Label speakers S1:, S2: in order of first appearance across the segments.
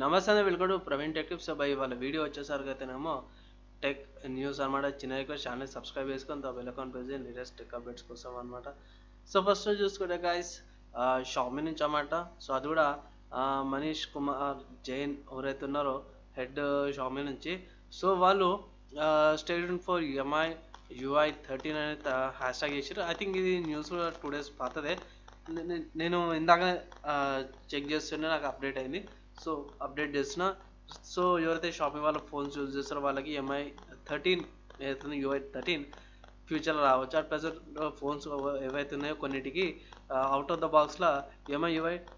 S1: నమస్తే అండి, welcome to Praveen tech tips. By వాళ్ళ వీడియో వచ్చేసరికి అయితేనేమో టెక్ న్యూస్ అనమాట. చిన్న రిక్వెస్ట్, ఛానల్ సబ్స్క్రైబ్ చేసుకొని బెల్ ఐకాన్ ప్రెస్ చేయండి లేటెస్ట్ టెక్ అప్డేట్స్ కోసం అనమాట. సో ఫస్ట్ చూసుకుంటే గైస్, షామీ నుంచి అన్నమాట. సో అది కూడా మనీష్ కుమార్ జైన్ ఎవరైతే ఉన్నారో హెడ్ షామీ నుంచి. సో వాళ్ళు స్టేట్ ఫర్ ఎంఐ UI13 అనేది హ్యాష్ ట్యాగ్ చేసారు. ఐ థింక్ ఇది న్యూస్ 2 days పాతదే. నేను ఇందాక చెక్ చేస్తుంటే నాకు అప్డేట్ అయింది. సో అప్డేట్ చేసిన. సో ఎవరైతే షాపింగ్ వాళ్ళ ఫోన్స్ యూజ్ చేస్తారో వాళ్ళకి MI13 ఏదైతే UI13 ఫ్యూచర్లో రావచ్చు. అట్ ప్రెసెంట్ ఫోన్స్ ఏవైతే ఉన్నాయో కొన్నిటికి అవుట్ ఆఫ్ ద బాక్స్లో MI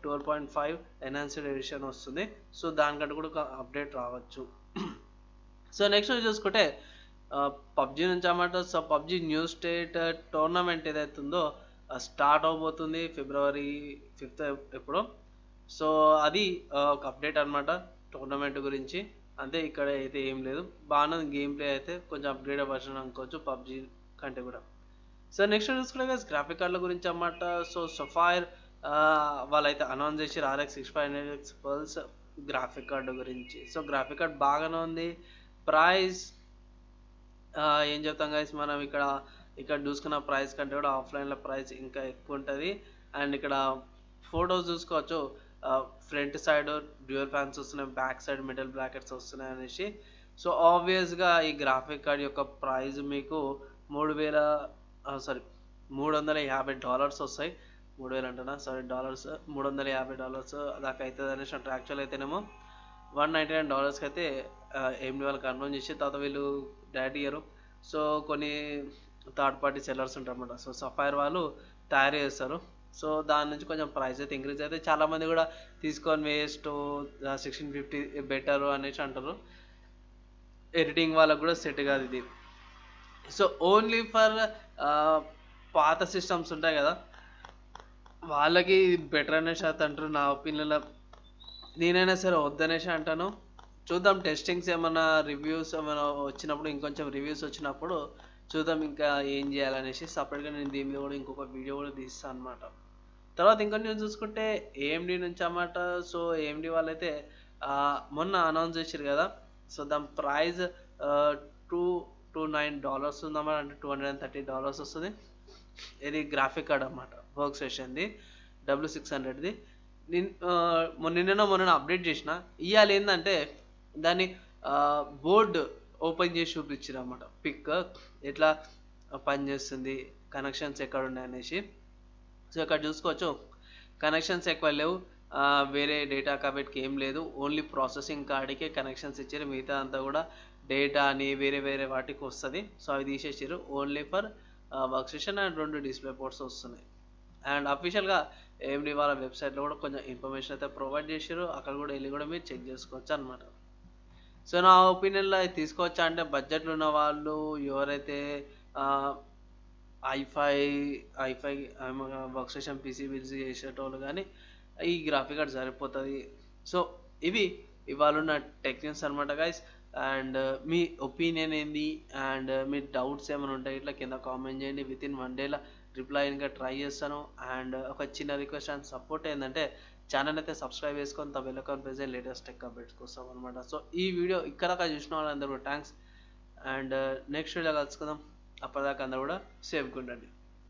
S1: 12.5 ఎన్హాన్స్డ్ ఎడిషన్ వస్తుంది. సో దానికంటే కూడా అప్డేట్ రావచ్చు. సో నెక్స్ట్ చూసుకుంటే పబ్జీ నుంచి అన్నమాట. So PUBG new state tournament ఏదైతే ఉందో స్టార్ట్ అవబోతుంది February 5th ఎప్పుడో. సో అది ఒక అప్డేట్ అనమాట టోర్నమెంట్ గురించి. అంతే, ఇక్కడ అయితే ఏం లేదు. బాగానే గేమ్ ప్లే అయితే కొంచెం అప్గ్రేడ్ వర్షన్ అనుకోవచ్చు పబ్జీ కంటే కూడా. సో నెక్స్ట్ చూసుకుంటే గ్రాఫిక్ కార్డుల గురించి అన్నమాట. సో సఫైర్ వాళ్ళైతే అనౌన్స్ చేసి RX 6500X pulse graphic card గురించి. సో గ్రాఫిక్ కార్డ్ బాగానే ఉంది. ప్రైస్ ఏం చెప్తాం గైస్, మనం ఇక్కడ చూసుకున్న ప్రైస్ కంటే కూడా ఆఫ్లైన్లో ప్రైస్ ఇంకా ఎక్కువ ఉంటుంది. అండ్ ఇక్కడ ఫొటోస్ చూసుకోవచ్చు, ఫ్రంట్ సైడ్ డ్యూయల్ ఫ్యాన్స్ వస్తున్నాయి, బ్యాక్ సైడ్ మిడిల్ బ్రాకెట్స్ వస్తున్నాయి అనేసి. సో ఆబ్వియస్గా ఈ గ్రాఫిక్ కార్డ్ యొక్క ప్రైస్ మీకు $350 వస్తాయి. 3000 అంటున్నా, సారీ డాలర్స్. $350 దాకా అవుతుంది అనేసి అంటారు. యాక్చువల్ అయితేనేమో $199 అయితే AMD వాళ్ళు కన్ఫర్మ్ చేసి తర్వాత వీళ్ళు డైరెక్ట్ ఇయ్యరు. సో కొన్ని థర్డ్ పార్టీ సెల్లర్స్ ఉంటారు అన్నమాట. సో సఫైర్ వాళ్ళు తయారు చేస్తారు. సో దాని నుంచి కొంచెం ప్రైస్ అయితే ఇంక్రీజ్ అయితే చాలామంది కూడా తీసుకొని వేస్ట్ 1650 బెటర్ అనేసి అంటారు. ఎడిటింగ్ వాళ్ళకు కూడా సెట్ కాదు ఇది. సో ఓన్లీ ఫర్ పాత సిస్టమ్స్ ఉంటాయి కదా, వాళ్ళకి బెటర్ అనేసి అయితే అంటారు. నా ఒపీనియన్లో నేనైనా సరే వద్దనేసి అంటాను. చూద్దాం, టెస్టింగ్స్ ఏమైనా రివ్యూస్ ఏమైనా వచ్చినప్పుడు, ఇంకొంచెం రివ్యూస్ వచ్చినప్పుడు చూద్దాం ఇంకా ఏం చేయాలనేసి. సపరేట్గా నేను దీని మీద కూడా ఇంకొక వీడియో కూడా తీస్తాను అనమాట. తర్వాత ఇంకొన్ని న్యూస్ చూసుకుంటే AMD నుంచి అన్నమాట. సో AMD వాళ్ళైతే మొన్న అనౌన్స్ చేశారు కదా. సో దాని ప్రైస్ $229 ఉందన్నమాట, అంటే $230 వస్తుంది. ఇది గ్రాఫిక్ కార్డ్ అన్నమాట, వర్క్ స్టేషన్ది W600ది. మొన్న అప్డేట్ చేసిన. ఇవాళ ఏంటంటే దాన్ని బోర్డు ఓపెన్ చేసి చూపించారు అన్నమాట, పిక్ ఎట్లా పనిచేస్తుంది, కనెక్షన్స్ ఎక్కడ ఉన్నాయనేసి. సో ఇక్కడ చూసుకోవచ్చు, కనెక్షన్స్ ఎక్కువ లేవు, వేరే డేటా కాబట్టికి ఏం లేదు. ఓన్లీ ప్రాసెసింగ్ కార్డుకే కనెక్షన్స్ ఇచ్చారు. మిగతా అంతా కూడా డేటా అని వేరే వేరే వాటికి వస్తుంది. సో అవి తీసేసారు. Only for work station and 2 display ports వస్తున్నాయి. అండ్ అఫీషియల్గా AMD వాళ్ళ వెబ్సైట్లో కూడా కొంచెం ఇన్ఫర్మేషన్ అయితే ప్రొవైడ్ చేశారు. అక్కడ కూడా వెళ్ళి కూడా మీరు చెక్ చేసుకోవచ్చు అనమాట. సో నా ఒపీనియన్లో అది తీసుకోవచ్చా అంటే, బడ్జెట్లో ఉన్న వాళ్ళు ఎవరైతే ఐఫై వర్క్ స్టేషన్ PC బిల్స్ చేసేటోళ్ళు కానీ ఈ గ్రాఫిక్ కార్డ్ సరిపోతుంది. సో ఇవి ఇవాళ ఉన్న టెక్ న్యూస్ అనమాట గైస్. అండ్ మీ ఒపీనియన్ ఏంది, అండ్ మీ డౌట్స్ ఏమైనా ఉంటాయి ఇట్లా కింద కామెంట్ చేయండి. వితిన్ 1 dayలో రిప్లై ఇంకా ట్రై చేస్తాను. అండ్ ఒక చిన్న రిక్వెస్ట్ అండ్ సపోర్ట్ ఏంటంటే, ఛానల్ అయితే సబ్స్క్రైబ్ చేసుకొని బెల్ ఐకాన్ ప్రెస్ చేయండి లేటెస్ట్ టెక్ అప్డేట్స్ కోసం అనమాట. సో ఈ వీడియో ఇక్కడ చూసిన వాళ్ళందరూ థ్యాంక్స్. అండ్ నెక్స్ట్ వీడియో కలుసుకుందాం. అప్పటిదాకా అందరూ కూడా సేఫ్గా ఉండండి.